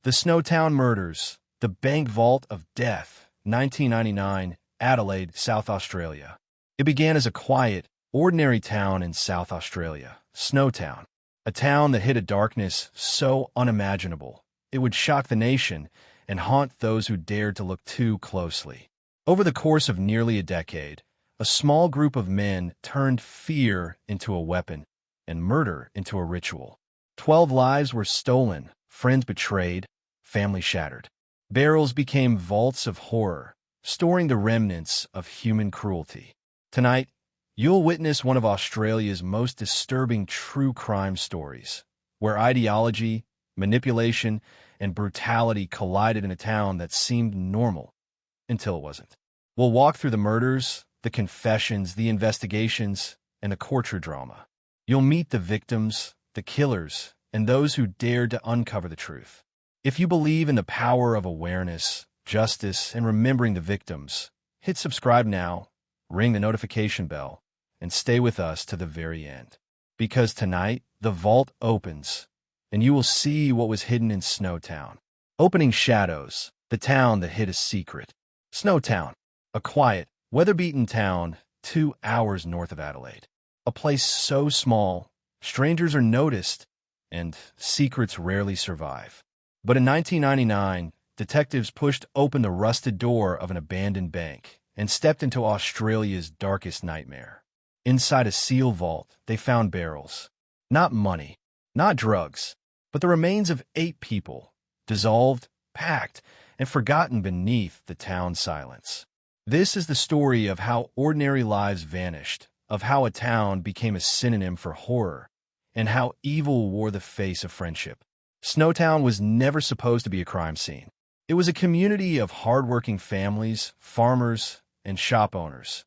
The Snowtown Murders, The Bank Vault of Death, 1999, Adelaide, South Australia. It began as a quiet, ordinary town in South Australia, Snowtown, a town that hid a darkness so unimaginable it would shock the nation and haunt those who dared to look too closely. Over the course of nearly a decade, a small group of men turned fear into a weapon and murder into a ritual. 12 lives were stolen, friends betrayed, family shattered. Barrels became vaults of horror, storing the remnants of human cruelty. Tonight, you'll witness one of Australia's most disturbing true crime stories, where ideology, manipulation, and brutality collided in a town that seemed normal until it wasn't. We'll walk through the murders, the confessions, the investigations, and the courtroom drama. You'll meet the victims, the killers, and those who dared to uncover the truth. If you believe in the power of awareness, justice, and remembering the victims, hit subscribe now, ring the notification bell, and stay with us to the very end. Because tonight, the vault opens, and you will see what was hidden in Snowtown. Opening shadows, the town that hid a secret. Snowtown, a quiet, weather-beaten town 2 hours north of Adelaide. A place so small, strangers are noticed, and secrets rarely survive. But in 1999, detectives pushed open the rusted door of an abandoned bank and stepped into Australia's darkest nightmare. Inside a seal vault, they found barrels. Not money, not drugs, but the remains of 8 people, dissolved, packed, and forgotten beneath the town's silence. This is the story of how ordinary lives vanished, of how a town became a synonym for horror, and how evil wore the face of friendship. Snowtown was never supposed to be a crime scene. It was a community of hardworking families, farmers, and shop owners,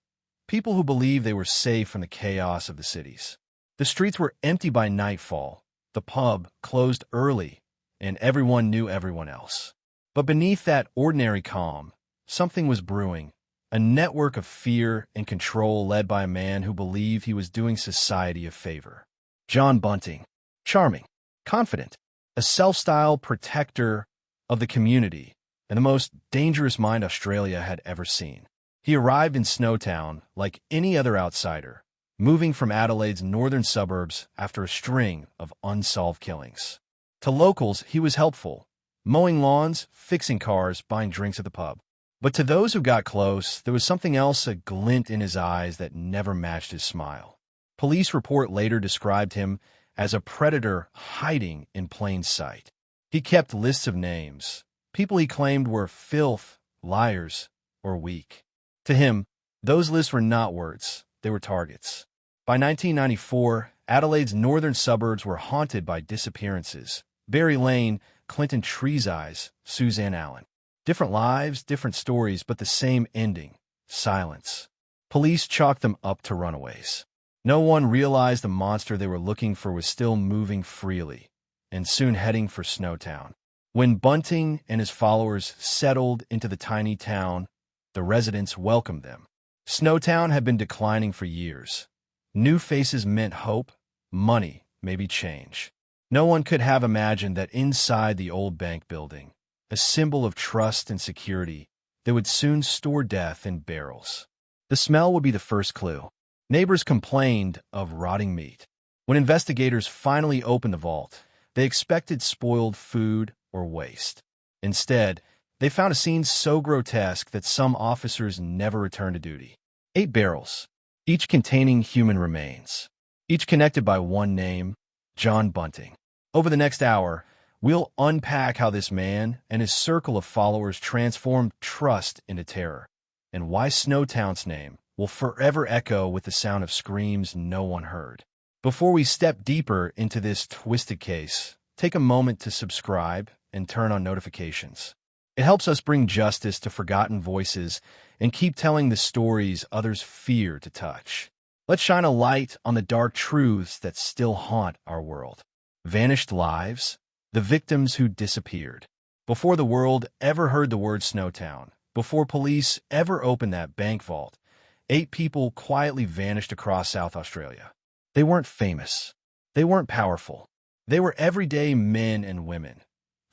people who believed they were safe from the chaos of the cities. The streets were empty by nightfall, the pub closed early, and everyone knew everyone else. But beneath that ordinary calm, something was brewing, a network of fear and control led by a man who believed he was doing society a favor. John Bunting, charming, confident, a self-styled protector of the community, and the most dangerous mind Australia had ever seen. He arrived in Snowtown like any other outsider, moving from Adelaide's northern suburbs after a string of unsolved killings. To locals, he was helpful, mowing lawns, fixing cars, buying drinks at the pub. But to those who got close, there was something else, a glint in his eyes that never matched his smile. Police report later described him as a predator hiding in plain sight. He kept lists of names, people he claimed were filth, liars, or weak. To him, those lists were not words, they were targets. By 1994, Adelaide's northern suburbs were haunted by disappearances. Barry Lane, Clinton Treeseyes, Suzanne Allen. Different lives, different stories, but the same ending, silence. Police chalked them up to runaways. No one realized the monster they were looking for was still moving freely, and soon heading for Snowtown. When Bunting and his followers settled into the tiny town, the residents welcomed them. Snowtown had been declining for years. New faces meant hope, money, maybe change. No one could have imagined that inside the old bank building, a symbol of trust and security, they would soon store death in barrels. The smell would be the first clue. Neighbors complained of rotting meat. When investigators finally opened the vault, they expected spoiled food or waste. Instead, they found a scene so grotesque that some officers never returned to duty. 8 barrels, each containing human remains, each connected by one name, John Bunting. Over the next hour, we'll unpack how this man and his circle of followers transformed trust into terror, and why Snowtown's name will forever echo with the sound of screams no one heard. Before we step deeper into this twisted case, take a moment to subscribe and turn on notifications. It helps us bring justice to forgotten voices and keep telling the stories others fear to touch. Let's shine a light on the dark truths that still haunt our world. Vanished lives, the victims who disappeared. Before the world ever heard the word Snowtown, before police ever opened that bank vault, 8 people quietly vanished across South Australia. They weren't famous. They weren't powerful. They were everyday men and women,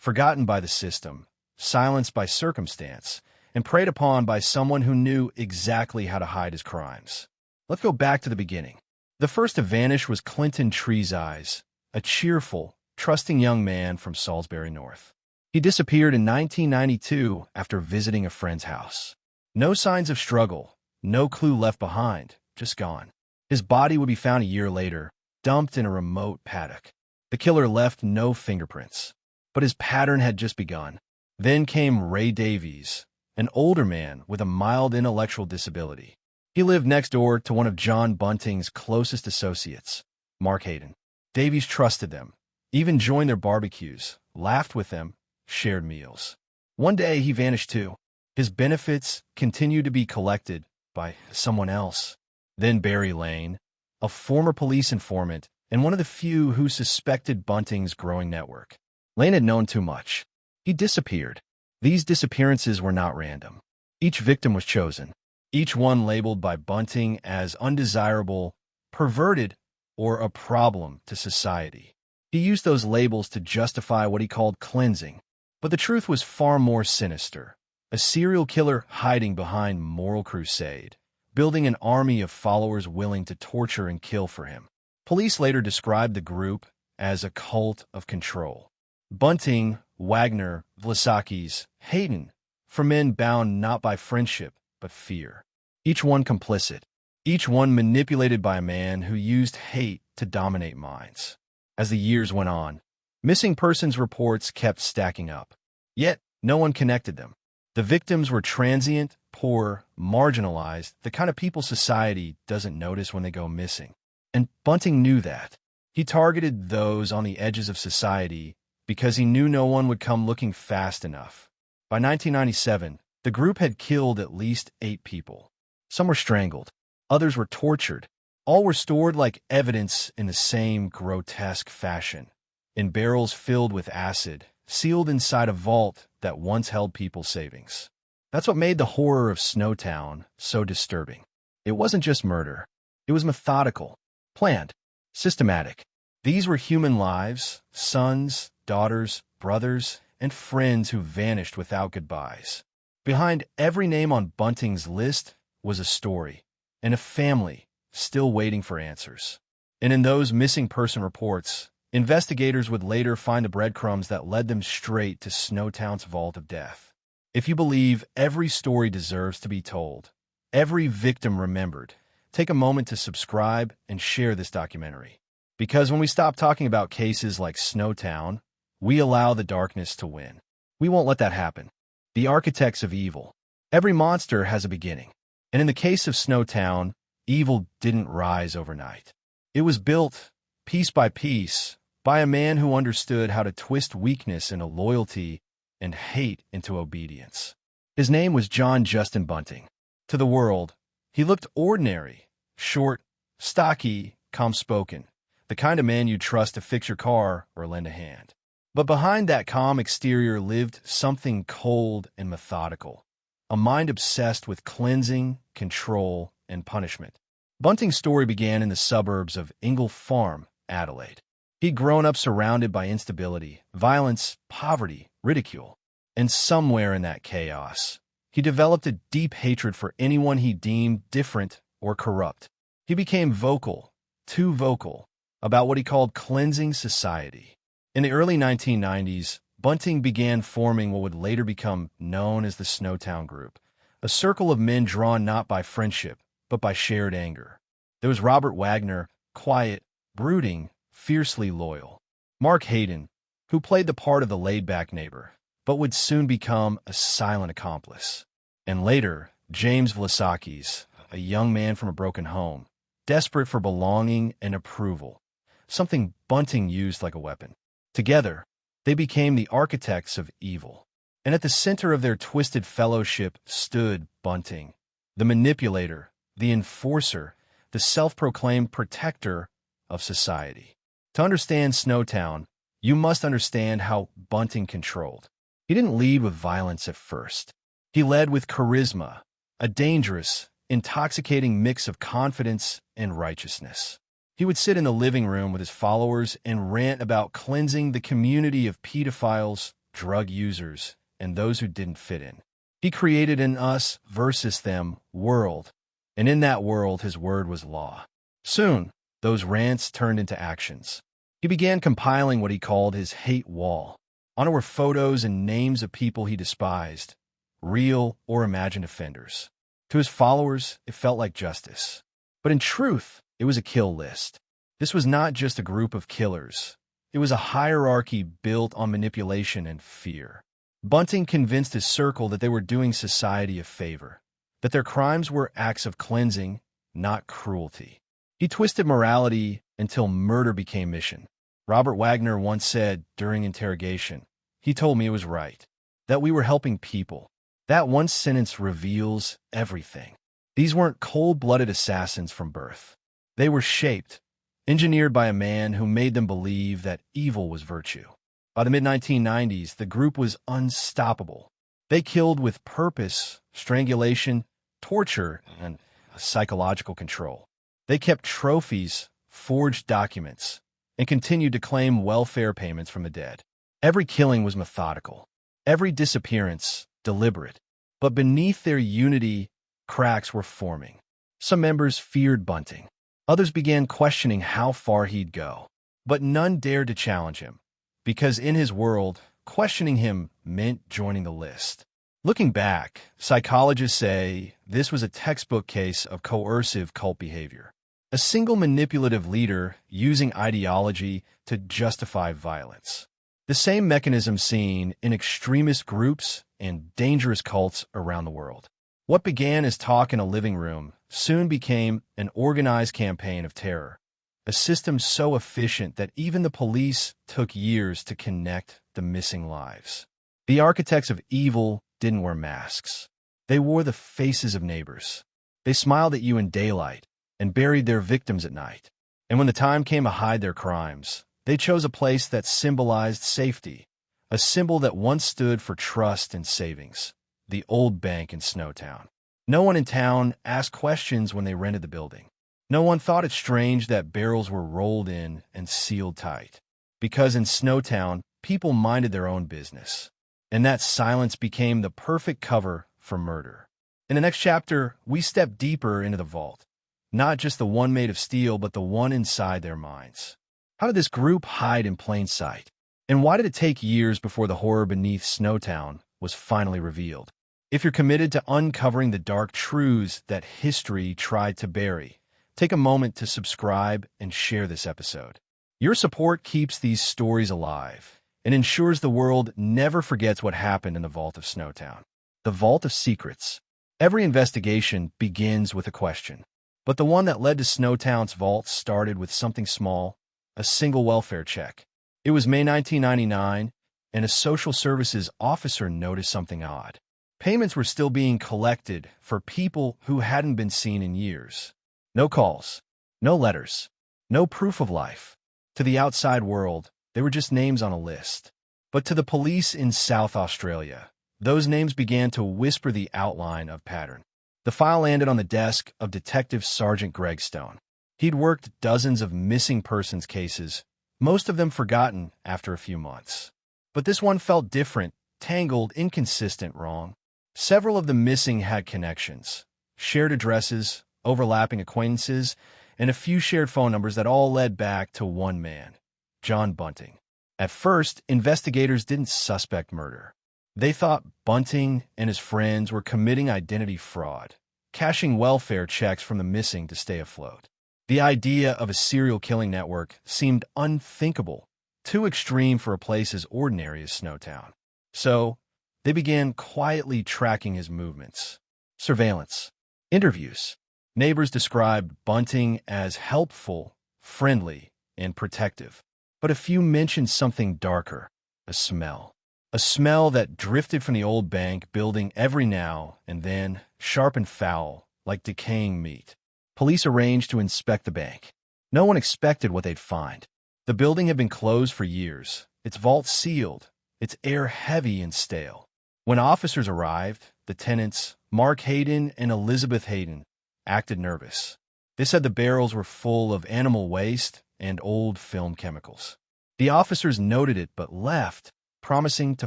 forgotten by the system, silenced by circumstance, and preyed upon by someone who knew exactly how to hide his crimes. Let's go back to the beginning. The first to vanish was Clinton Trees, a cheerful, trusting young man from Salisbury North. He disappeared in 1992 after visiting a friend's house. No signs of struggle, no clue left behind, just gone. His body would be found a year later, dumped in a remote paddock. The killer left no fingerprints, but his pattern had just begun. Then came Ray Davies, an older man with a mild intellectual disability. He lived next door to one of John Bunting's closest associates, Mark Hayden. Davies trusted them, even joined their barbecues, laughed with them, shared meals. One day he vanished too. His benefits continued to be collected by someone else. Then Barry Lane, a former police informant and one of the few who suspected Bunting's growing network. Lane had known too much. He disappeared. These disappearances were not random. Each victim was chosen, each one labeled by Bunting as undesirable, perverted, or a problem to society. He used those labels to justify what he called cleansing, but the truth was far more sinister. A serial killer hiding behind moral crusade, building an army of followers willing to torture and kill for him. Police later described the group as a cult of control. Bunting, Wagner, Vlasakis, Hayden, for men bound not by friendship, but fear. Each one complicit, each one manipulated by a man who used hate to dominate minds. As the years went on, missing persons reports kept stacking up. Yet, no one connected them. The victims were transient, poor, marginalized, the kind of people society doesn't notice when they go missing. And Bunting knew that. He targeted those on the edges of society because he knew no one would come looking fast enough. By 1997, the group had killed at least 8 people. Some were strangled. Others were tortured. All were stored like evidence in the same grotesque fashion, in barrels filled with acid, sealed inside a vault that once held people's savings. That's what made the horror of Snowtown so disturbing. It wasn't just murder. It was methodical, planned, systematic. These were human lives, sons, daughters, brothers, and friends who vanished without goodbyes. Behind every name on Bunting's list was a story, and a family still waiting for answers. And in those missing person reports, investigators would later find the breadcrumbs that led them straight to Snowtown's vault of death. If you believe every story deserves to be told, every victim remembered, take a moment to subscribe and share this documentary. Because when we stop talking about cases like Snowtown, we allow the darkness to win. We won't let that happen. The architects of evil. Every monster has a beginning. And in the case of Snowtown, evil didn't rise overnight. It was built, piece by piece, by a man who understood how to twist weakness into loyalty and hate into obedience. His name was John Justin Bunting. To the world, he looked ordinary, short, stocky, calm-spoken, the kind of man you'd trust to fix your car or lend a hand. But behind that calm exterior lived something cold and methodical, a mind obsessed with cleansing, control, and punishment. Bunting's story began in the suburbs of Ingle Farm, Adelaide. He'd grown up surrounded by instability, violence, poverty, ridicule. And somewhere in that chaos, he developed a deep hatred for anyone he deemed different or corrupt. He became vocal, too vocal, about what he called cleansing society. In the early 1990s, Bunting began forming what would later become known as the Snowtown Group, a circle of men drawn not by friendship, but by shared anger. There was Robert Wagner, quiet, brooding, fiercely loyal. Mark Hayden, who played the part of the laid-back neighbor, but would soon become a silent accomplice. And later, James Vlasakis, a young man from a broken home, desperate for belonging and approval, something Bunting used like a weapon. Together, they became the architects of evil. And at the center of their twisted fellowship stood Bunting, the manipulator, the enforcer, the self-proclaimed protector of society. To understand Snowtown, you must understand how Bunting controlled. He didn't lead with violence at first. He led with charisma, a dangerous, intoxicating mix of confidence and righteousness. He would sit in the living room with his followers and rant about cleansing the community of pedophiles, drug users, and those who didn't fit in. He created an us versus them world, and in that world his word was law. Soon, those rants turned into actions. He began compiling what he called his hate wall. On it were photos and names of people he despised, real or imagined offenders. To his followers, it felt like justice. But in truth, it was a kill list. This was not just a group of killers. It was a hierarchy built on manipulation and fear. Bunting convinced his circle that they were doing society a favor, that their crimes were acts of cleansing, not cruelty. He twisted morality until murder became mission. Robert Wagner once said during interrogation, he told me it was right, that we were helping people. That one sentence reveals everything. These weren't cold-blooded assassins from birth. They were shaped, engineered by a man who made them believe that evil was virtue. By the mid-1990s, the group was unstoppable. They killed with purpose, strangulation, torture, and psychological control. They kept trophies, forged documents, and continued to claim welfare payments from the dead. Every killing was methodical, every disappearance deliberate. But beneath their unity, cracks were forming. Some members feared Bunting. Others began questioning how far he'd go. But none dared to challenge him, because in his world, questioning him meant joining the list. Looking back, psychologists say this was a textbook case of coercive cult behavior. A single manipulative leader using ideology to justify violence. The same mechanism seen in extremist groups and dangerous cults around the world. What began as talk in a living room soon became an organized campaign of terror. A system so efficient that even the police took years to connect the missing lives. The architects of evil didn't wear masks. They wore the faces of neighbors. They smiled at you in daylight and buried their victims at night. And when the time came to hide their crimes, they chose a place that symbolized safety, a symbol that once stood for trust and savings, the old bank in Snowtown. No one in town asked questions when they rented the building. No one thought it strange that barrels were rolled in and sealed tight. Because in Snowtown, people minded their own business. And that silence became the perfect cover for murder. In the next chapter, we step deeper into the vault. Not just the one made of steel, but the one inside their minds. How did this group hide in plain sight? And why did it take years before the horror beneath Snowtown was finally revealed? If you're committed to uncovering the dark truths that history tried to bury, take a moment to subscribe and share this episode. Your support keeps these stories alive and ensures the world never forgets what happened in the Vault of Snowtown. The Vault of Secrets. Every investigation begins with a question. But the one that led to Snowtown's vault started with something small, a single welfare check. It was May 1999, and a social services officer noticed something odd. Payments were still being collected for people who hadn't been seen in years. No calls, no letters, no proof of life. To the outside world, they were just names on a list. But to the police in South Australia, those names began to whisper the outline of pattern. The file landed on the desk of Detective Sergeant Greg Stone. He'd worked dozens of missing persons cases, most of them forgotten after a few months. But this one felt different, tangled, inconsistent, wrong. Several of the missing had connections, shared addresses, overlapping acquaintances, and a few shared phone numbers that all led back to one man, John Bunting. At first, investigators didn't suspect murder. They thought Bunting and his friends were committing identity fraud, cashing welfare checks from the missing to stay afloat. The idea of a serial killing network seemed unthinkable, too extreme for a place as ordinary as Snowtown. So, they began quietly tracking his movements. Surveillance. Interviews. Neighbors described Bunting as helpful, friendly, and protective. But a few mentioned something darker, a smell. A smell that drifted from the old bank building every now and then, sharp and foul, like decaying meat. Police arranged to inspect the bank. No one expected what they'd find. The building had been closed for years, its vault sealed, its air heavy and stale. When officers arrived, the tenants, Mark Hayden and Elizabeth Hayden, acted nervous. They said the barrels were full of animal waste and old film chemicals. The officers noted it but left, promising to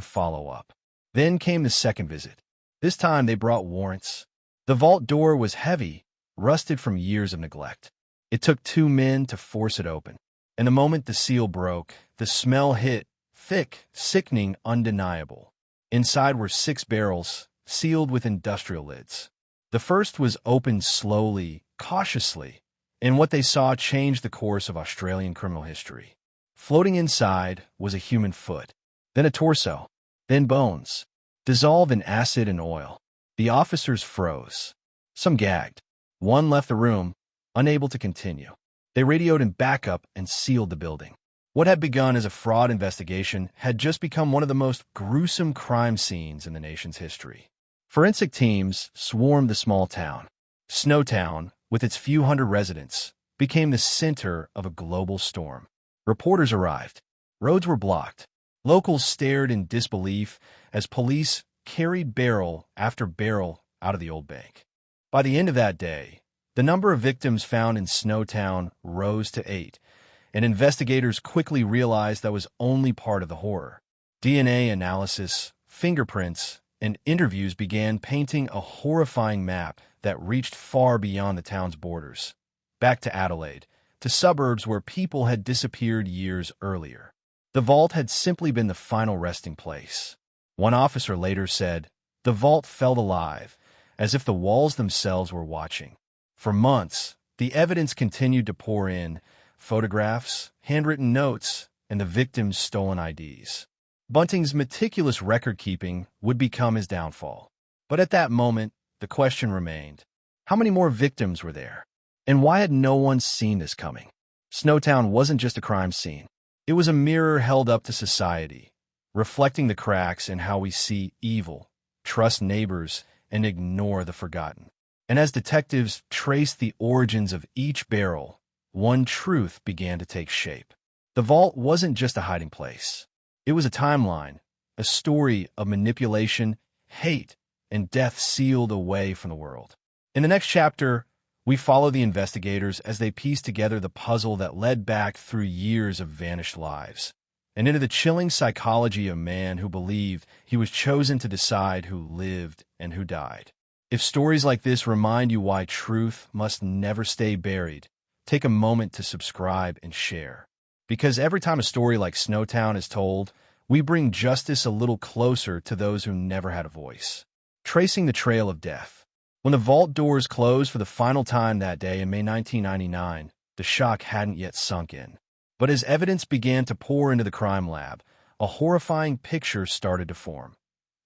follow up. Then came the second visit. This time they brought warrants. The vault door was heavy, rusted from years of neglect. It took 2 men to force it open. And the moment the seal broke, the smell hit, thick, sickening, undeniable. Inside were 6 barrels, sealed with industrial lids. The first was opened slowly, cautiously, and what they saw changed the course of Australian criminal history. Floating inside was a human foot, then a torso, then bones, dissolved in acid and oil. The officers froze. Some gagged. One left the room, unable to continue. They radioed in backup and sealed the building. What had begun as a fraud investigation had just become one of the most gruesome crime scenes in the nation's history. Forensic teams swarmed the small town. Snowtown, with its few hundred residents, became the center of a global storm. Reporters arrived. Roads were blocked. Locals stared in disbelief as police carried barrel after barrel out of the old bank. By the end of that day, the number of victims found in Snowtown rose to 8, and investigators quickly realized that was only part of the horror. DNA analysis, fingerprints, and interviews began painting a horrifying map that reached far beyond the town's borders, back to Adelaide, to suburbs where people had disappeared years earlier. The vault had simply been the final resting place. One officer later said, "The vault felt alive, as if the walls themselves were watching." For months, the evidence continued to pour in: photographs, handwritten notes, and the victims' stolen IDs. Bunting's meticulous record-keeping would become his downfall. But at that moment, the question remained: how many more victims were there? And why had no one seen this coming? Snowtown wasn't just a crime scene. It was a mirror held up to society, reflecting the cracks in how we see evil, trust neighbors, and ignore the forgotten. And as detectives traced the origins of each barrel, one truth began to take shape. The vault wasn't just a hiding place. It was a timeline, a story of manipulation, hate, and death sealed away from the world. In the next chapter, we follow the investigators as they piece together the puzzle that led back through years of vanished lives, and into the chilling psychology of a man who believed he was chosen to decide who lived and who died. If stories like this remind you why truth must never stay buried, take a moment to subscribe and share. Because every time a story like Snowtown is told, we bring justice a little closer to those who never had a voice. Tracing the trail of death. When the vault doors closed for the final time that day in May 1999, the shock hadn't yet sunk in. But as evidence began to pour into the crime lab, a horrifying picture started to form.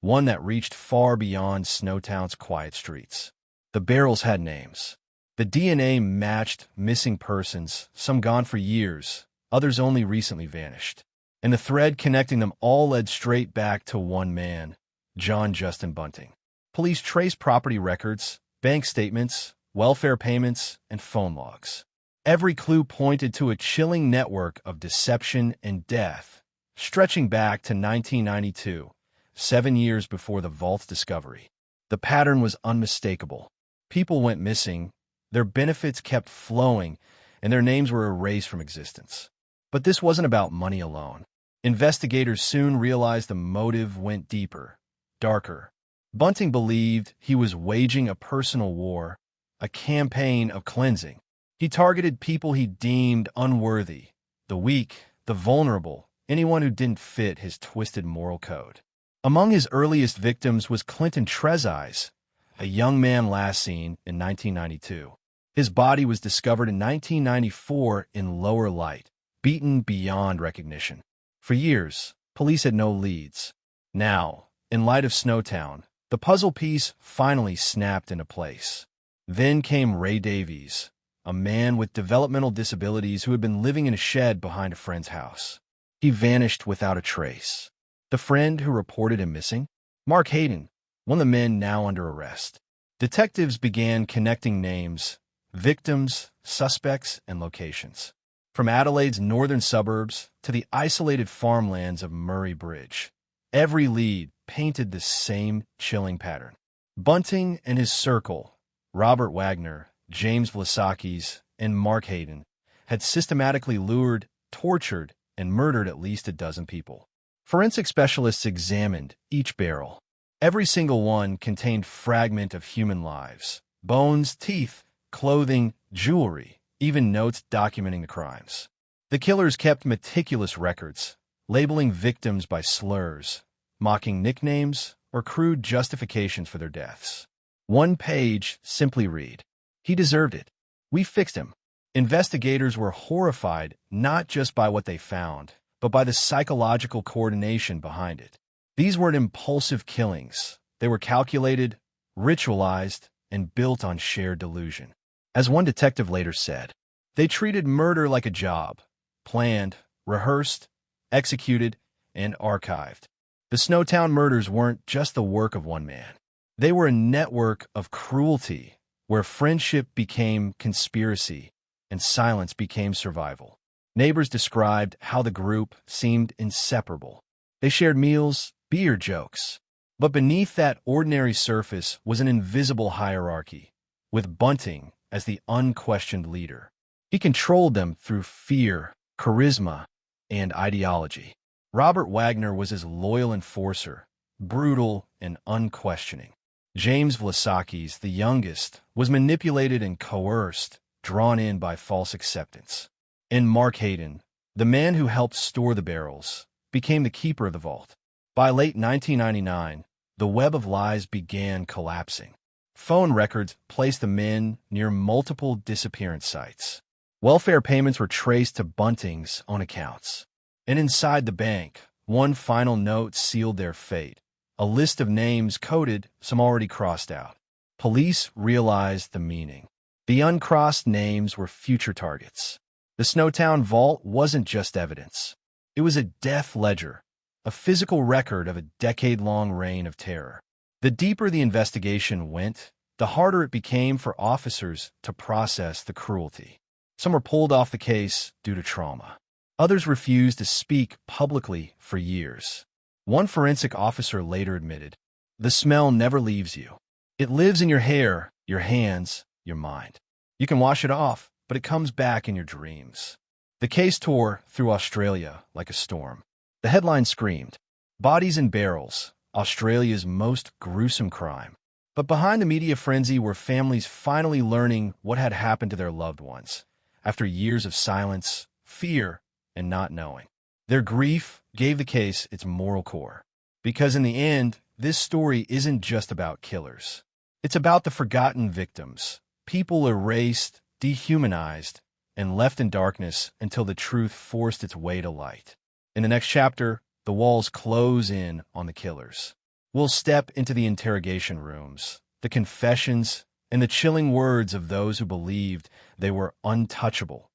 One that reached far beyond Snowtown's quiet streets. The barrels had names. The DNA matched missing persons, some gone for years, others only recently vanished. And the thread connecting them all led straight back to one man, John Justin Bunting. Police traced property records, bank statements, welfare payments, and phone logs. Every clue pointed to a chilling network of deception and death, stretching back to 1992, 7 years before the vault's discovery. The pattern was unmistakable. People went missing, their benefits kept flowing, and their names were erased from existence. But this wasn't about money alone. Investigators soon realized the motive went deeper, darker. Bunting believed he was waging a personal war, a campaign of cleansing. He targeted people he deemed unworthy, the weak, the vulnerable, anyone who didn't fit his twisted moral code. Among his earliest victims was Clinton Trezise, a young man last seen in 1992. His body was discovered in 1994 in lower light, beaten beyond recognition. For years, police had no leads. Now, in light of Snowtown, the puzzle piece finally snapped into place. Then came Ray Davies, a man with developmental disabilities who had been living in a shed behind a friend's house. He vanished without a trace. The friend who reported him missing? Mark Hayden, one of the men now under arrest. Detectives began connecting names, victims, suspects, and locations. From Adelaide's northern suburbs to the isolated farmlands of Murray Bridge, every lead painted the same chilling pattern. Bunting and his circle, Robert Wagner, James Vlasakis, and Mark Hayden, had systematically lured, tortured, and murdered at least a dozen people. Forensic specialists examined each barrel. Every single one contained fragment of human lives: bones, teeth, clothing, jewelry, even notes documenting the crimes. The killers kept meticulous records, labeling victims by slurs, mocking nicknames, or crude justifications for their deaths. One page simply read, "He deserved it. We fixed him." Investigators were horrified not just by what they found, but by the psychological coordination behind it. These weren't impulsive killings. They were calculated, ritualized, and built on shared delusion. As one detective later said, they treated murder like a job: planned, rehearsed, executed, and archived. The Snowtown murders weren't just the work of one man. They were a network of cruelty where friendship became conspiracy and silence became survival. Neighbors described how the group seemed inseparable. They shared meals, beer, jokes. But beneath that ordinary surface was an invisible hierarchy, with Bunting as the unquestioned leader. He controlled them through fear, charisma, and ideology. Robert Wagner was his loyal enforcer, brutal and unquestioning. James Vlasakis, the youngest, was manipulated and coerced, drawn in by false acceptance. And Mark Hayden, the man who helped store the barrels, became the keeper of the vault. By late 1999, the web of lies began collapsing. Phone records placed the men near multiple disappearance sites. Welfare payments were traced to Bunting's own accounts. And inside the bank, one final note sealed their fate: a list of names coded, some already crossed out. Police realized the meaning. The uncrossed names were future targets. The Snowtown vault wasn't just evidence. It was a death ledger, a physical record of a decade-long reign of terror. The deeper the investigation went, the harder it became for officers to process the cruelty. Some were pulled off the case due to trauma. Others refused to speak publicly for years. One forensic officer later admitted, "The smell never leaves you. It lives in your hair, your hands, your mind. You can wash it off, but it comes back in your dreams." The case tore through Australia like a storm. The headline screamed, "Bodies in Barrels, Australia's most gruesome crime." But behind the media frenzy were families finally learning what had happened to their loved ones, after years of silence, fear, and not knowing. Their grief gave the case its moral core. Because in the end, this story isn't just about killers. It's about the forgotten victims, people erased, dehumanized, and left in darkness until the truth forced its way to light. In the next chapter, the walls close in on the killers. We'll step into the interrogation rooms, the confessions, and the chilling words of those who believed they were untouchable,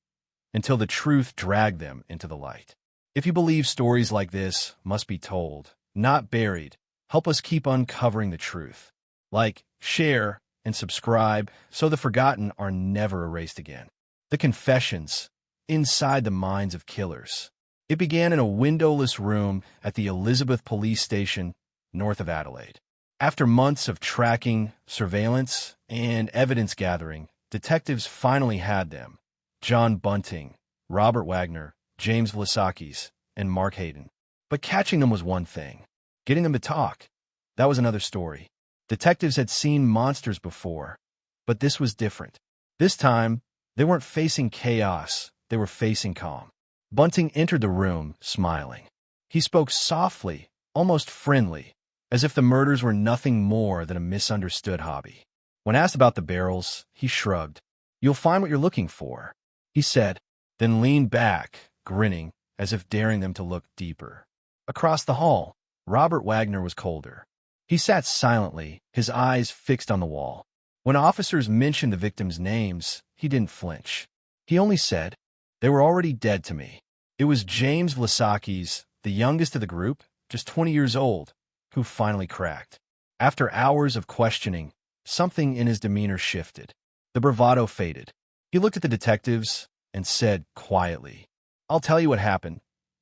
until the truth dragged them into the light. If you believe stories like this must be told, not buried, help us keep uncovering the truth. Like, share, and subscribe so the forgotten are never erased again. The confessions, inside the minds of killers. It began in a windowless room at the Elizabeth Police Station, north of Adelaide. After months of tracking, surveillance, and evidence gathering, detectives finally had them: John Bunting, Robert Wagner, James Vlasakis, and Mark Hayden. But catching them was one thing. Getting them to talk, that was another story. Detectives had seen monsters before, but this was different. This time, they weren't facing chaos, they were facing calm. Bunting entered the room, smiling. He spoke softly, almost friendly, as if the murders were nothing more than a misunderstood hobby. When asked about the barrels, he shrugged. "You'll find what you're looking for," he said, then leaned back, grinning, as if daring them to look deeper. Across the hall, Robert Wagner was colder. He sat silently, his eyes fixed on the wall. When officers mentioned the victims' names, he didn't flinch. He only said, "They were already dead to me." It was James Vlasakis, the youngest of the group, just 20 years old, who finally cracked. After hours of questioning, something in his demeanor shifted. The bravado faded. He looked at the detectives and said quietly, "I'll tell you what happened,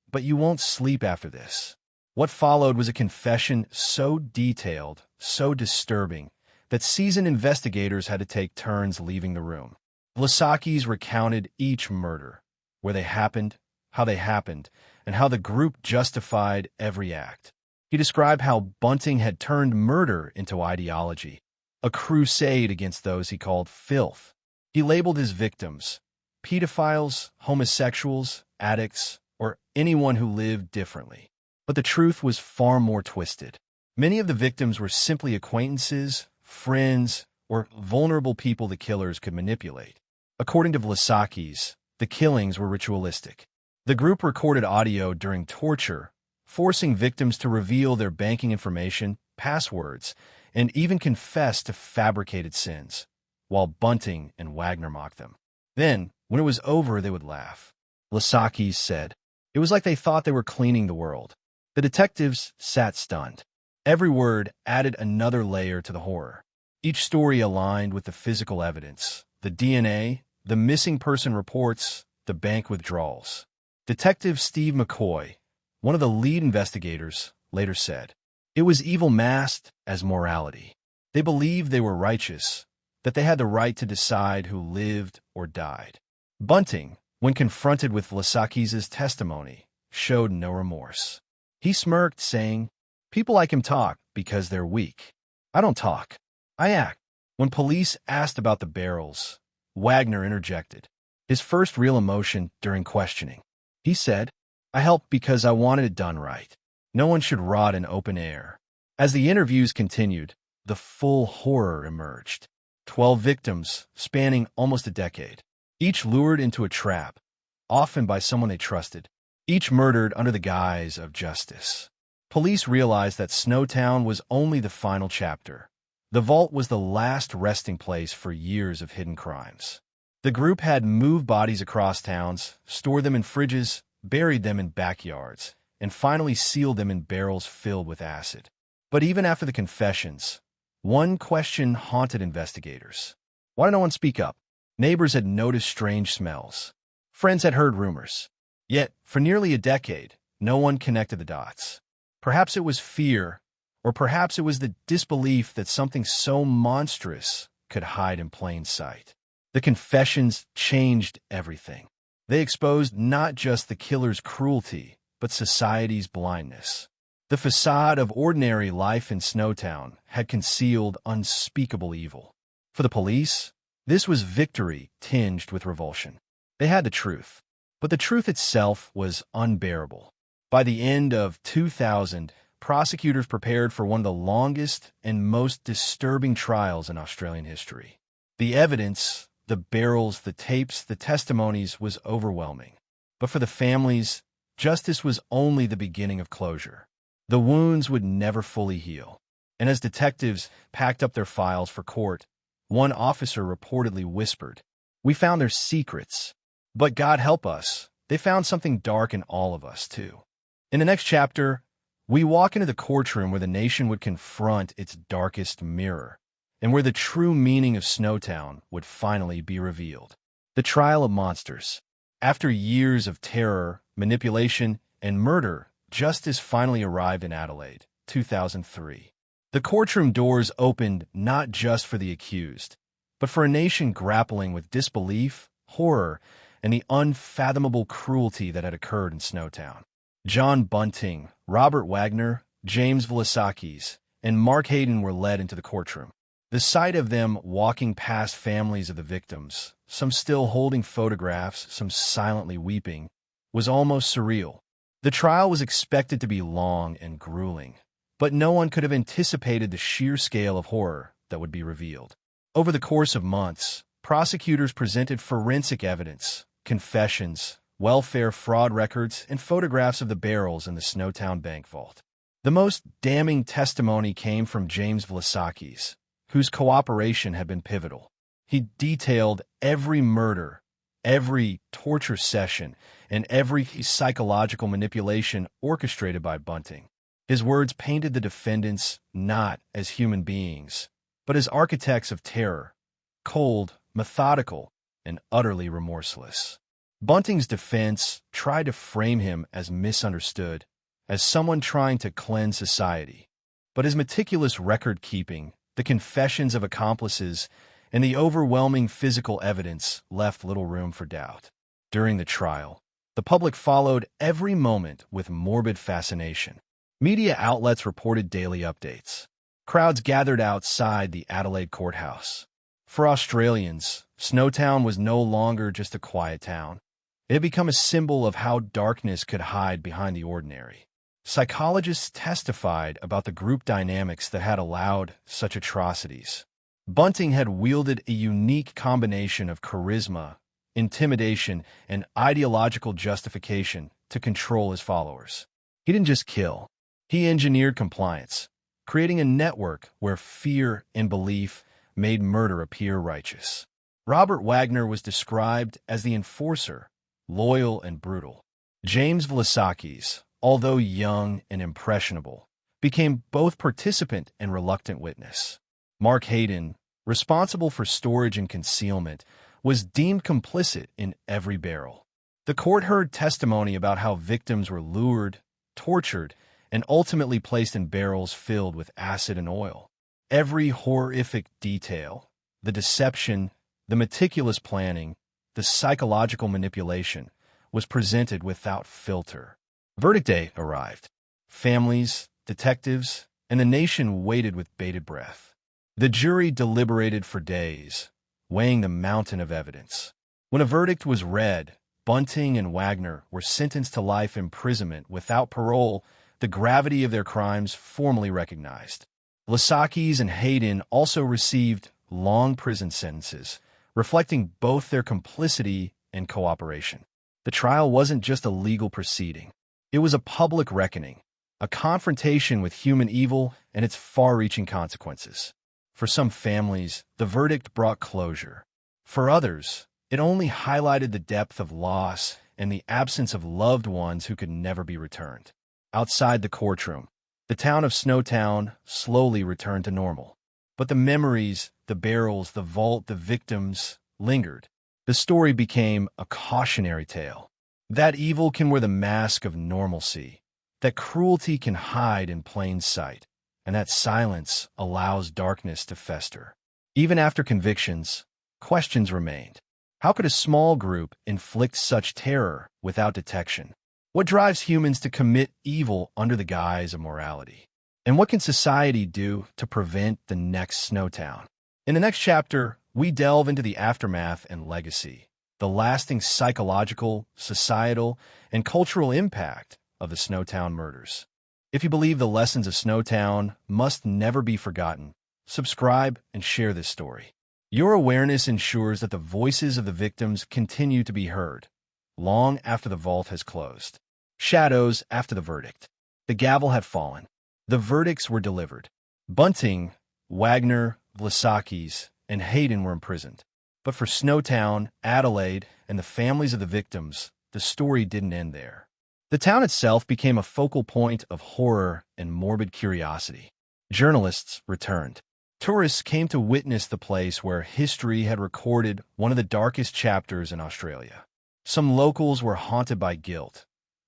but you won't sleep after this." What followed was a confession so detailed, so disturbing, that seasoned investigators had to take turns leaving the room. Vlasakis recounted each murder, where they happened, how they happened, and how the group justified every act. He described how Bunting had turned murder into ideology, a crusade against those he called filth. He labeled his victims pedophiles, homosexuals, addicts, or anyone who lived differently. But the truth was far more twisted. Many of the victims were simply acquaintances, friends, or vulnerable people the killers could manipulate. According to Vlasakis, the killings were ritualistic. The group recorded audio during torture, forcing victims to reveal their banking information, passwords, and even confess to fabricated sins, while Bunting and Wagner mocked them. Then, when it was over, they would laugh. Vlasakis said, "It was like they thought they were cleaning the world." The detectives sat stunned. Every word added another layer to the horror. Each story aligned with the physical evidence, the DNA, the missing person reports, the bank withdrawals. Detective Steve McCoy, one of the lead investigators, later said, "It was evil masked as morality. They believed they were righteous, that they had the right to decide who lived or died." Bunting, when confronted with Vlasakis' testimony, showed no remorse. He smirked, saying, "People like him talk because they're weak. I don't talk. I act." When police asked about the barrels, Wagner interjected, his first real emotion during questioning. He said, "I helped because I wanted it done right. No one should rot in open air." As the interviews continued, the full horror emerged. 12 victims, spanning almost a decade, each lured into a trap, often by someone they trusted, each murdered under the guise of justice. Police realized that Snowtown was only the final chapter. The vault was the last resting place for years of hidden crimes. The group had moved bodies across towns, stored them in fridges, buried them in backyards, and finally sealed them in barrels filled with acid. But even after the confessions, one question haunted investigators. Why did no one speak up? Neighbors had noticed strange smells. Friends had heard rumors. Yet, for nearly a decade, no one connected the dots. Perhaps it was fear, or perhaps it was the disbelief that something so monstrous could hide in plain sight. The confessions changed everything. They exposed not just the killer's cruelty, but society's blindness. The facade of ordinary life in Snowtown had concealed unspeakable evil. For the police, this was victory tinged with revulsion. They had the truth, but the truth itself was unbearable. By the end of 2000, prosecutors prepared for one of the longest and most disturbing trials in Australian history. The evidence, the barrels, the tapes, the testimonies was overwhelming. But for the families, justice was only the beginning of closure. The wounds would never fully heal. And as detectives packed up their files for court, one officer reportedly whispered, "We found their secrets. But God help us, they found something dark in all of us, too." In the next chapter, we walk into the courtroom where the nation would confront its darkest mirror, and where the true meaning of Snowtown would finally be revealed. The trial of monsters. After years of terror, manipulation, and murder, justice finally arrived in Adelaide, 2003. The courtroom doors opened not just for the accused, but for a nation grappling with disbelief, horror, and the unfathomable cruelty that had occurred in Snowtown. John Bunting, Robert Wagner, James Vlasakis, and Mark Hayden were led into the courtroom. The sight of them walking past families of the victims, some still holding photographs, some silently weeping, was almost surreal. The trial was expected to be long and grueling, but no one could have anticipated the sheer scale of horror that would be revealed. Over the course of months, prosecutors presented forensic evidence, confessions, welfare fraud records, and photographs of the barrels in the Snowtown bank vault. The most damning testimony came from James Vlasakis, whose cooperation had been pivotal. He detailed every murder, every torture session, and every psychological manipulation orchestrated by Bunting. His words painted the defendants not as human beings, but as architects of terror, cold, methodical, and utterly remorseless. Bunting's defense tried to frame him as misunderstood, as someone trying to cleanse society. But his meticulous record-keeping, the confessions of accomplices, and the overwhelming physical evidence left little room for doubt. During the trial, The public followed every moment with morbid fascination. Media outlets reported daily updates. Crowds gathered outside the Adelaide courthouse. For Australians, Snowtown was no longer just a quiet town. It had become a symbol of how darkness could hide behind the ordinary. Psychologists testified about the group dynamics that had allowed such atrocities. Bunting had wielded a unique combination of charisma, intimidation, and ideological justification to control his followers. He didn't just kill. He engineered compliance, creating a network where fear and belief made murder appear righteous. Robert Wagner was described as the enforcer, loyal and brutal. James Vlasakis, although young and impressionable, became both participant and reluctant witness. Mark Hayden, responsible for storage and concealment, was deemed complicit in every barrel. The court heard testimony about how victims were lured, tortured, and ultimately placed in barrels filled with acid and oil. Every horrific detail, the deception, the meticulous planning, the psychological manipulation, was presented without filter. Verdict day arrived. Families, detectives, and the nation waited with bated breath. The jury deliberated for days, weighing the mountain of evidence. When a verdict was read, Bunting and Wagner were sentenced to life imprisonment without parole, the gravity of their crimes formally recognized. Vlasakis and Hayden also received long prison sentences, reflecting both their complicity and cooperation. The trial wasn't just a legal proceeding. It was a public reckoning, a confrontation with human evil and its far-reaching consequences. For some families, the verdict brought closure. For others, it only highlighted the depth of loss and the absence of loved ones who could never be returned. Outside the courtroom, the town of Snowtown slowly returned to normal. But the memories, the barrels, the vault, the victims lingered. The story became a cautionary tale. That evil can wear the mask of normalcy, that cruelty can hide in plain sight, and that silence allows darkness to fester. Even after convictions, questions remained. How could a small group inflict such terror without detection? What drives humans to commit evil under the guise of morality? And what can society do to prevent the next Snowtown? In the next chapter, we delve into the aftermath and legacy, the lasting psychological, societal, and cultural impact of the Snowtown murders. If you believe the lessons of Snowtown must never be forgotten, subscribe and share this story. Your awareness ensures that the voices of the victims continue to be heard, long after the vault has closed. Shadows after the verdict. The gavel had fallen. The verdicts were delivered. Bunting, Wagner, Vlasakis, and Hayden were imprisoned. But for Snowtown, Adelaide, and the families of the victims, the story didn't end there. The town itself became a focal point of horror and morbid curiosity. Journalists returned. Tourists came to witness the place where history had recorded one of the darkest chapters in Australia. Some locals were haunted by guilt,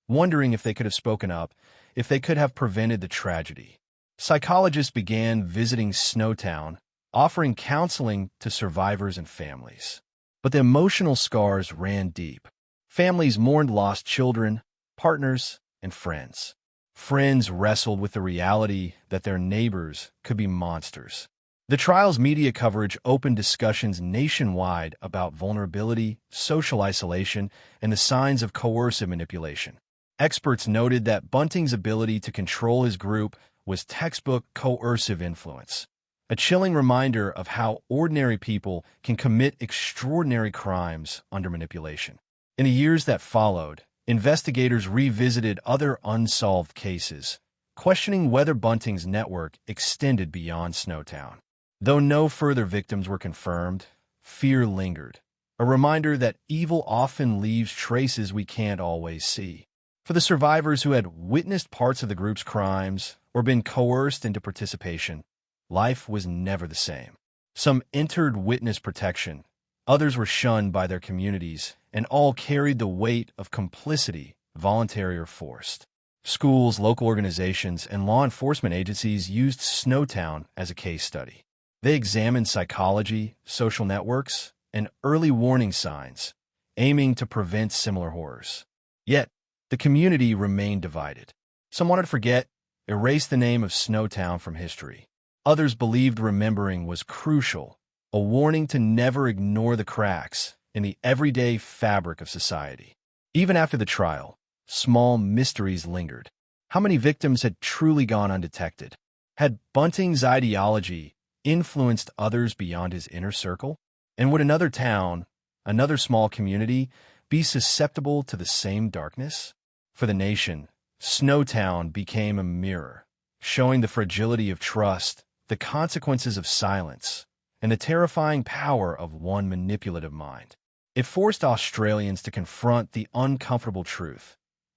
wondering if they could have spoken up, if they could have prevented the tragedy. Psychologists began visiting Snowtown, offering counseling to survivors and families. But the emotional scars ran deep. Families mourned lost children, partners, and friends. Friends wrestled with the reality that their neighbors could be monsters. The trial's media coverage opened discussions nationwide about vulnerability, social isolation, and the signs of coercive manipulation. Experts noted that Bunting's ability to control his group was textbook coercive influence, a chilling reminder of how ordinary people can commit extraordinary crimes under manipulation. In the years that followed, investigators revisited other unsolved cases, questioning whether Bunting's network extended beyond Snowtown. Though no further victims were confirmed, fear lingered, a reminder that evil often leaves traces we can't always see. For the survivors who had witnessed parts of the group's crimes or been coerced into participation, life was never the same. Some entered witness protection, others were shunned by their communities, and all carried the weight of complicity, voluntary or forced. Schools, local organizations, and law enforcement agencies used Snowtown as a case study. They examined psychology, social networks, and early warning signs, aiming to prevent similar horrors. Yet, the community remained divided. Some wanted to forget, erase the name of Snowtown from history. Others believed remembering was crucial, a warning to never ignore the cracks in the everyday fabric of society. Even after the trial, small mysteries lingered. How many victims had truly gone undetected? Had Bunting's ideology influenced others beyond his inner circle? And would another town, another small community, be susceptible to the same darkness? For the nation, Snowtown became a mirror, showing the fragility of trust, the consequences of silence, and the terrifying power of one manipulative mind. It forced Australians to confront the uncomfortable truth.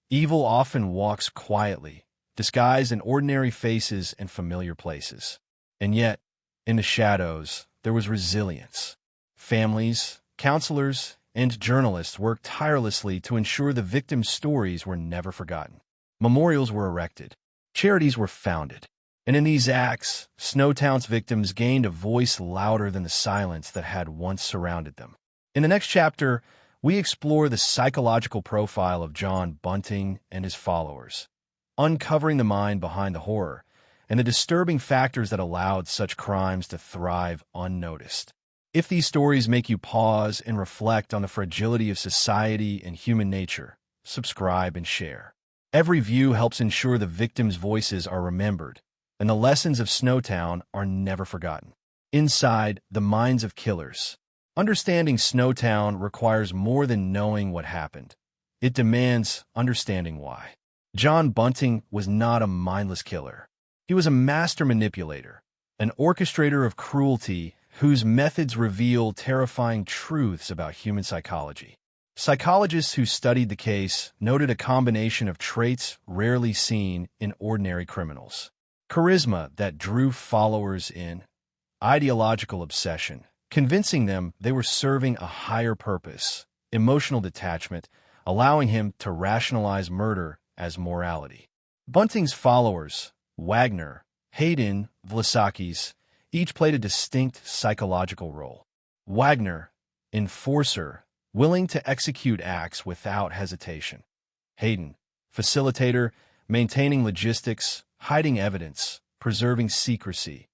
Evil often walks quietly, disguised in ordinary faces and familiar places. And yet, in the shadows, there was resilience. Families, counselors, and journalists worked tirelessly to ensure the victims' stories were never forgotten. Memorials were erected. Charities were founded. And in these acts, Snowtown's victims gained a voice louder than the silence that had once surrounded them. In the next chapter, we explore the psychological profile of John Bunting and his followers, uncovering the mind behind the horror and the disturbing factors that allowed such crimes to thrive unnoticed. If these stories make you pause and reflect on the fragility of society and human nature, subscribe and share. Every view helps ensure the victims' voices are remembered, and the lessons of Snowtown are never forgotten. Inside the minds of killers. Understanding Snowtown requires more than knowing what happened. It demands understanding why. John Bunting was not a mindless killer. He was a master manipulator, an orchestrator of cruelty whose methods reveal terrifying truths about human psychology. Psychologists who studied the case noted a combination of traits rarely seen in ordinary criminals. Charisma that drew followers in, ideological obsession, convincing them they were serving a higher purpose, emotional detachment, allowing him to rationalize murder as morality. Bunting's followers, Wagner, Hayden, Vlasakis, each played a distinct psychological role. Wagner, enforcer, willing to execute acts without hesitation. Hayden, facilitator, maintaining logistics, hiding evidence, preserving secrecy.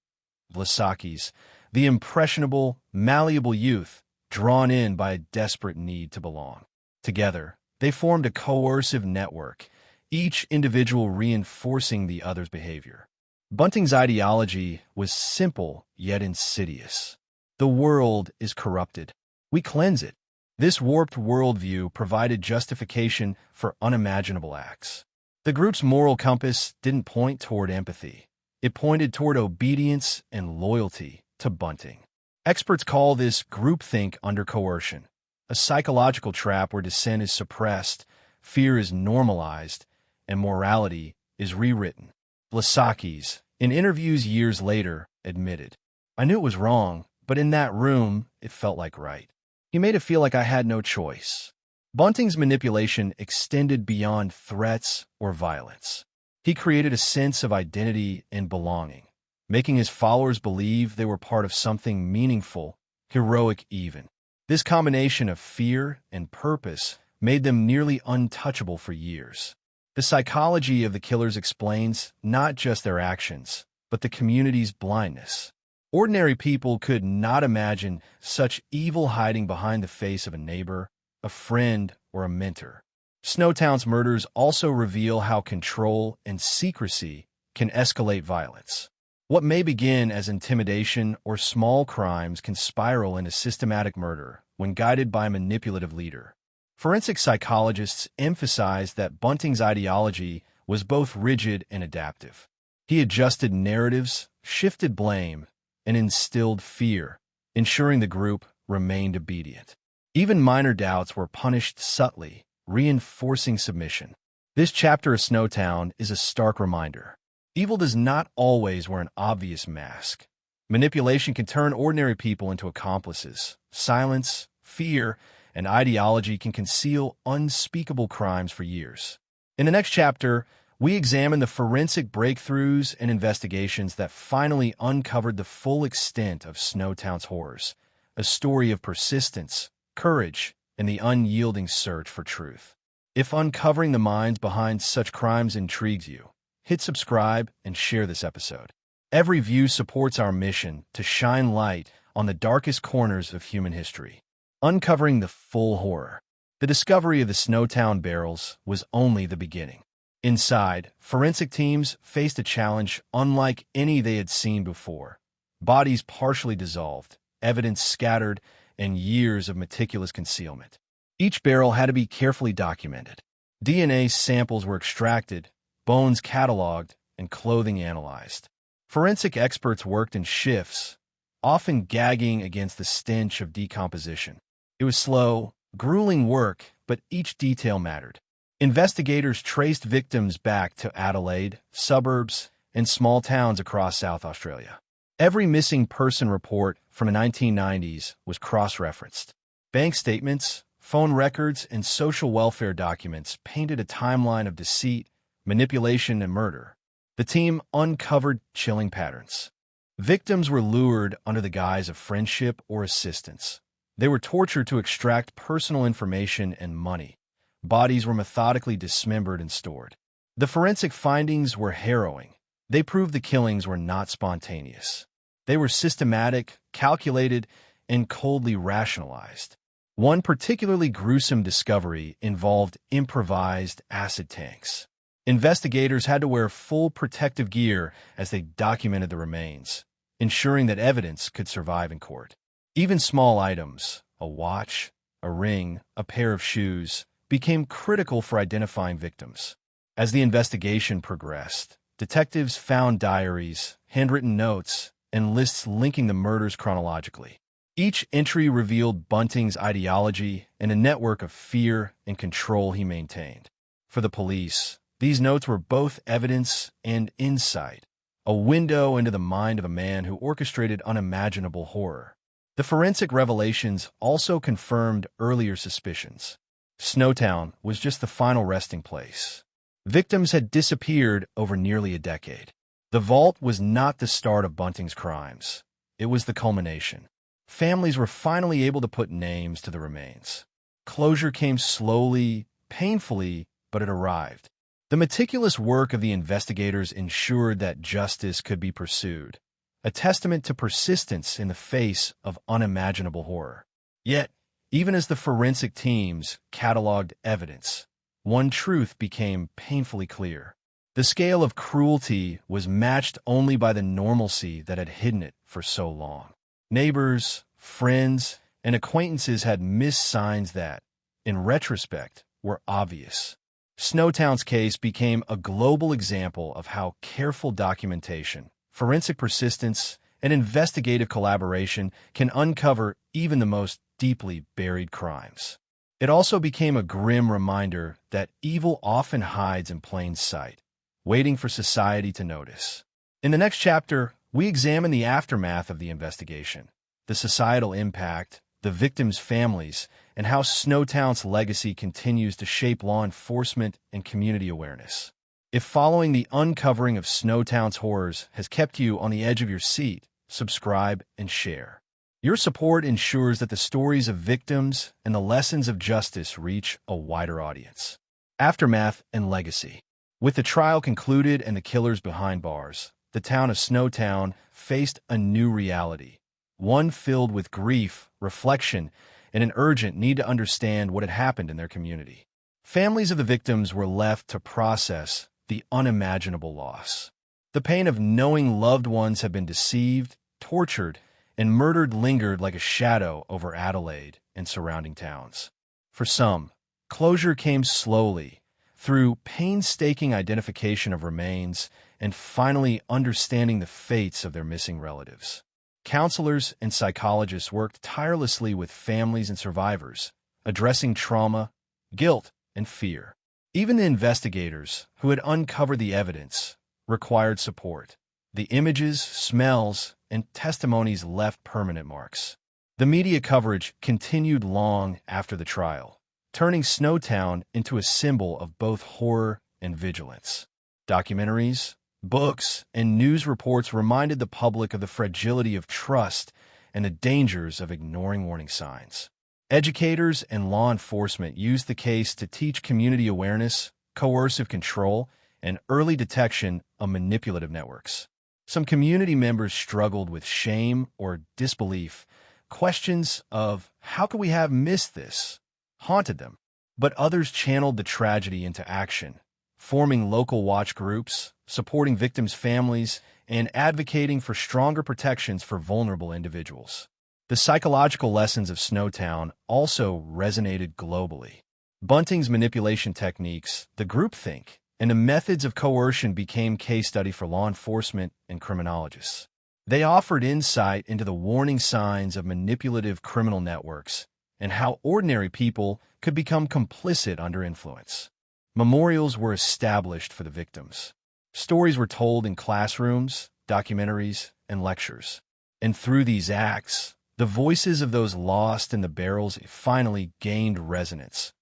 Vlasakis, the impressionable, malleable youth, drawn in by a desperate need to belong. Together, they formed a coercive network, each individual reinforcing the other's behavior. Bunting's ideology was simple yet insidious. The world is corrupted. We cleanse it. This warped worldview provided justification for unimaginable acts. The group's moral compass didn't point toward empathy. It pointed toward obedience and loyalty to Bunting. Experts call this groupthink under coercion, a psychological trap where dissent is suppressed, fear is normalized, and morality is rewritten. Vlasakis, in interviews years later, admitted, "I knew it was wrong, but in that room, it felt like right. He made it feel like I had no choice." Bunting's manipulation extended beyond threats or violence. He created a sense of identity and belonging, making his followers believe they were part of something meaningful, heroic even. This combination of fear and purpose made them nearly untouchable for years. The psychology of the killers explains not just their actions, but the community's blindness. Ordinary people could not imagine such evil hiding behind the face of a neighbor, a friend, or a mentor. Snowtown's murders also reveal how control and secrecy can escalate violence. What may begin as intimidation or small crimes can spiral into systematic murder when guided by a manipulative leader. Forensic psychologists emphasize that Bunting's ideology was both rigid and adaptive. He adjusted narratives, shifted blame, and instilled fear, ensuring the group remained obedient. Even minor doubts were punished subtly, reinforcing submission. This chapter of Snowtown is a stark reminder. Evil does not always wear an obvious mask. Manipulation can turn ordinary people into accomplices. Silence, fear, and ideology can conceal unspeakable crimes for years. In the next chapter, we examine the forensic breakthroughs and investigations that finally uncovered the full extent of Snowtown's horrors, a story of persistence, courage, and the unyielding search for truth. If uncovering the minds behind such crimes intrigues you, hit subscribe and share this episode. Every view supports our mission to shine light on the darkest corners of human history, uncovering the full horror. The discovery of the Snowtown barrels was only the beginning. Inside, forensic teams faced a challenge unlike any they had seen before. Bodies partially dissolved, evidence scattered, and years of meticulous concealment. Each barrel had to be carefully documented. DNA samples were extracted, bones cataloged, and clothing analyzed. Forensic experts worked in shifts, often gagging against the stench of decomposition. It was slow, grueling work, but each detail mattered. Investigators traced victims back to Adelaide, suburbs, and small towns across South Australia. Every missing person report from the 1990s was cross-referenced. Bank statements, phone records, and social welfare documents painted a timeline of deceit, manipulation, and murder. The team uncovered chilling patterns. Victims were lured under the guise of friendship or assistance. They were tortured to extract personal information and money. Bodies were methodically dismembered and stored. The forensic findings were harrowing. They proved the killings were not spontaneous. They were systematic, calculated, and coldly rationalized. One particularly gruesome discovery involved improvised acid tanks. Investigators had to wear full protective gear as they documented the remains, ensuring that evidence could survive in court. Even small items, a watch, a ring, a pair of shoes, became critical for identifying victims. As the investigation progressed, detectives found diaries, handwritten notes, and lists linking the murders chronologically. Each entry revealed Bunting's ideology and a network of fear and control he maintained. For the police, these notes were both evidence and insight, a window into the mind of a man who orchestrated unimaginable horror. The forensic revelations also confirmed earlier suspicions. Snowtown was just the final resting place. Victims had disappeared over nearly a decade. The vault was not the start of Bunting's crimes. It was the culmination. Families were finally able to put names to the remains. Closure came slowly, painfully, but it arrived. The meticulous work of the investigators ensured that justice could be pursued, a testament to persistence in the face of unimaginable horror. Yet, even as the forensic teams cataloged evidence, one truth became painfully clear. The scale of cruelty was matched only by the normalcy that had hidden it for so long. Neighbors, friends, and acquaintances had missed signs that, in retrospect, were obvious. Snowtown's case became a global example of how careful documentation, forensic persistence, and investigative collaboration can uncover even the most deeply buried crimes. It also became a grim reminder that evil often hides in plain sight, waiting for society to notice. In the next chapter, we examine the aftermath of the investigation, the societal impact, the victims' families, and how Snowtown's legacy continues to shape law enforcement and community awareness. If following the uncovering of Snowtown's horrors has kept you on the edge of your seat, subscribe and share. Your support ensures that the stories of victims and the lessons of justice reach a wider audience. Aftermath and legacy. With the trial concluded and the killers behind bars, the town of Snowtown faced a new reality, one filled with grief, reflection, and an urgent need to understand what had happened in their community. Families of the victims were left to process the unimaginable loss. The pain of knowing loved ones had been deceived, tortured, and murdered lingered like a shadow over Adelaide and surrounding towns. For some, closure came slowly, through painstaking identification of remains and finally understanding the fates of their missing relatives. Counselors and psychologists worked tirelessly with families and survivors, addressing trauma, guilt, and fear. Even the investigators, who had uncovered the evidence, required support. The images, smells, and testimonies left permanent marks. The media coverage continued long after the trial, turning Snowtown into a symbol of both horror and vigilance. Documentaries, books, and news reports reminded the public of the fragility of trust and the dangers of ignoring warning signs. Educators and law enforcement used the case to teach community awareness, coercive control, and early detection of manipulative networks. Some community members struggled with shame or disbelief. Questions of, how could we have missed this, haunted them. But others channeled the tragedy into action, forming local watch groups, supporting victims' families, and advocating for stronger protections for vulnerable individuals. The psychological lessons of Snowtown also resonated globally. Bunting's manipulation techniques, the groupthink, and the methods of coercion became case study for law enforcement and criminologists. They offered insight into the warning signs of manipulative criminal networks and how ordinary people could become complicit under influence. Memorials were established for the victims. Stories were told in classrooms, documentaries, and lectures. And through these acts, the voices of those lost in the barrels finally gained resonance,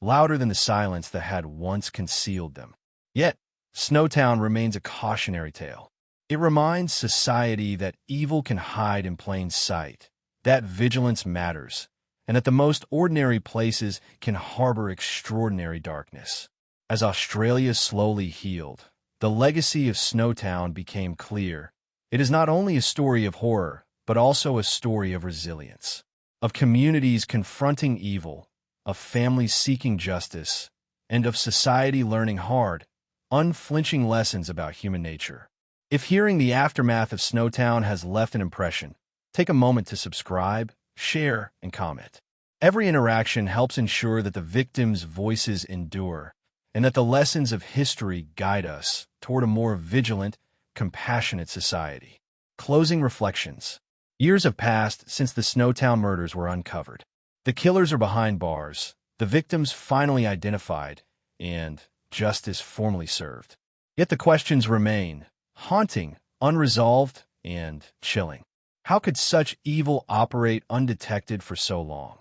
louder than the silence that had once concealed them. Yet, Snowtown remains a cautionary tale. It reminds society that evil can hide in plain sight, that vigilance matters, and that the most ordinary places can harbor extraordinary darkness. As Australia slowly healed, the legacy of Snowtown became clear. It is not only a story of horror, but also a story of resilience, of communities confronting evil, of families seeking justice, and of society learning hard, unflinching lessons about human nature. If hearing the aftermath of Snowtown has left an impression, take a moment to subscribe, share, and comment. Every interaction helps ensure that the victims' voices endure, and that the lessons of history guide us toward a more vigilant, compassionate society. Closing reflections. Years have passed since the Snowtown murders were uncovered. The killers are behind bars, the victims finally identified, and justice formally served. Yet the questions remain, haunting, unresolved, and chilling. How could such evil operate undetected for so long?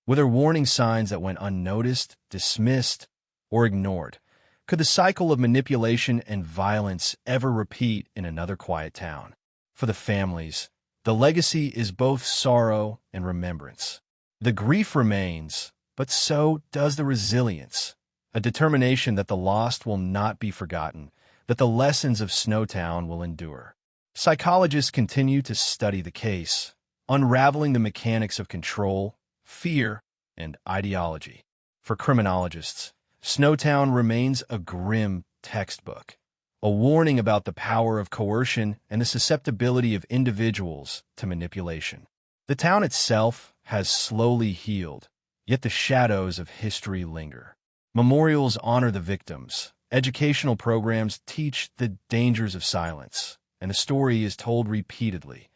Were there warning signs that went unnoticed, dismissed, or ignored? Could the cycle of manipulation and violence ever repeat in another quiet town? For the families, the legacy is both sorrow and remembrance. The grief remains, but so does the resilience, a determination that the lost will not be forgotten, that the lessons of Snowtown will endure. Psychologists continue to study the case, unraveling the mechanics of control, fear, and ideology. For criminologists, Snowtown remains a grim textbook, a warning about the power of coercion and the susceptibility of individuals to manipulation. The town itself has slowly healed, yet the shadows of history linger. Memorials honor the victims, educational programs teach the dangers of silence, and the story is told repeatedly,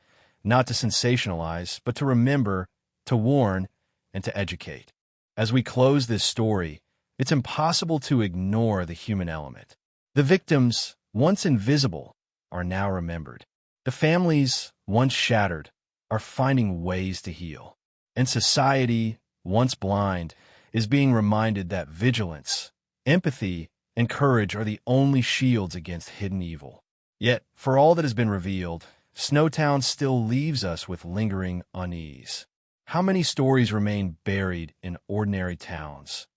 not to sensationalize, but to remember, to warn, and to educate. As we close this story, it's impossible to ignore the human element. The victims, once invisible, are now remembered. The families, once shattered, are finding ways to heal. And society, once blind, is being reminded that vigilance, empathy, and courage are the only shields against hidden evil. Yet, for all that has been revealed, Snowtown still leaves us with lingering unease. How many stories remain buried in ordinary towns?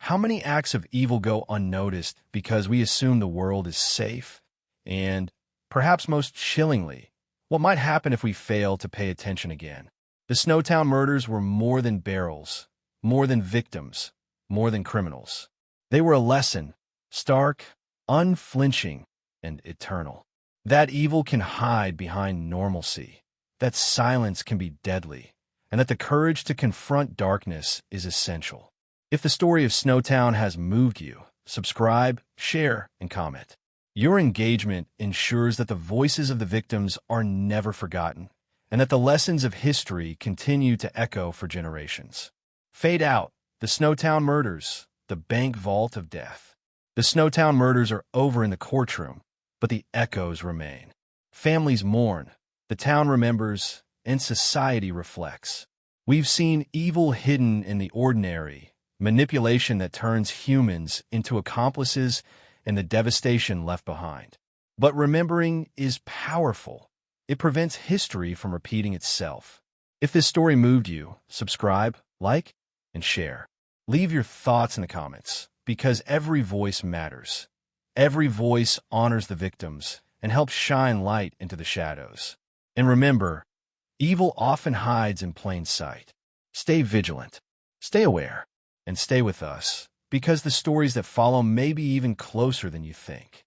How many acts of evil go unnoticed because we assume the world is safe? And, perhaps most chillingly, what might happen if we fail to pay attention again? The Snowtown murders were more than barrels, more than victims, more than criminals. They were a lesson, stark, unflinching, and eternal. That evil can hide behind normalcy, that silence can be deadly, and that the courage to confront darkness is essential. If the story of Snowtown has moved you, subscribe, share, and comment. Your engagement ensures that the voices of the victims are never forgotten, and that the lessons of history continue to echo for generations. Fade out, the Snowtown murders, the bank vault of death. The Snowtown murders are over in the courtroom, but the echoes remain. Families mourn, the town remembers, and society reflects. We've seen evil hidden in the ordinary, manipulation that turns humans into accomplices, and the devastation left behind. But remembering is powerful. It prevents history from repeating itself. If this story moved you, subscribe, like, and share. Leave your thoughts in the comments, because every voice matters. Every voice honors the victims and helps shine light into the shadows. And remember, evil often hides in plain sight. Stay vigilant, stay aware, and stay with us, because the stories that follow may be even closer than you think.